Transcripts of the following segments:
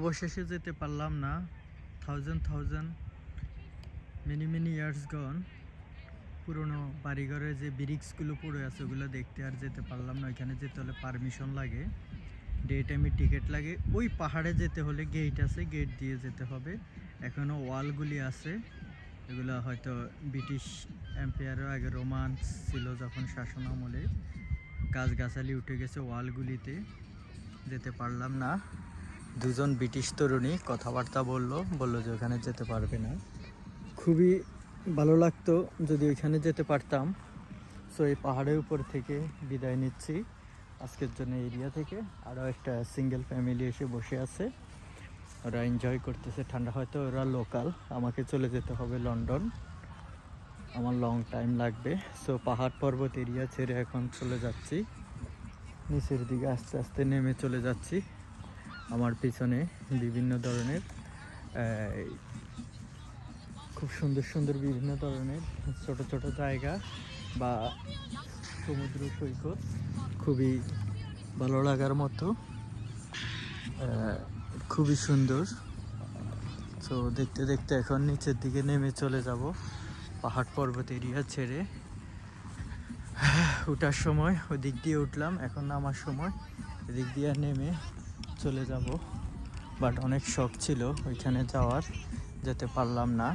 অবশেষে যেতে পারলাম না। থাউজেন্ড মেনি ইয়ার্স গন পুরনো বাড়িঘরের যে ব্রিক্সগুলো পড়ে আছে ওগুলো দেখতে আর যেতে পারলাম না। ওইখানে যেতে হলে পারমিশন লাগে, ডে টাইমে টিকিট লাগে। ওই পাহাড়ে যেতে হলে গেট আছে, গেট দিয়ে যেতে হবে। এখনও ওয়ালগুলি আছে, এগুলো হয়তো ব্রিটিশ এম্পায়ারের আগে রোমান্স ছিল যখন শাসন আমলে, গাছগাছালি উঠে গেছে ওয়ালগুলিতে। যেতে পারলাম না। দুজন ব্রিটিশ তরুণী কথাবার্তা বললো যে ওখানে যেতে পারবে না। খুবই ভালো লাগতো যদি ওইখানে যেতে পারতাম। সো এই পাহাড়ের উপর থেকে বিদায় নিচ্ছি আজকের জন্য এরিয়া থেকে। আরও একটা সিঙ্গেল ফ্যামিলি এসে বসে আছে, ওরা এনজয় করতেছে ঠান্ডা। হয়তো ওরা লোকাল, আমাকে চলে যেতে হবে লন্ডন, আমার লং টাইম লাগবে। সো পাহাড় পর্বত এরিয়া ছেড়ে এখন চলে যাচ্ছি নিচের দিকে, আস্তে আস্তে নেমে চলে যাচ্ছি। আমার পিছনে বিভিন্ন ধরনের খুব সুন্দর বিভিন্ন ধরনের ছোট ছোট জায়গা বা সমুদ্র সৈকত, খুবই ভালো লাগার মতো, খুবই সুন্দর। তো দেখতে দেখতে এখন নিচের দিকে নেমে চলে যাব পাহাড় পর্বত এরিয়া ছেড়ে। ওঠার সময় ওই দিক দিয়ে উঠলাম, এখন নামার সময় এদিক দিয়ে নেমে চলে যাব। বাট অনেক শখ ছিল ওইখানে যাওয়ার, যেতে পারলাম না।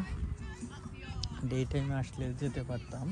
ডে টাইমে আসলে যেতে পারতাম।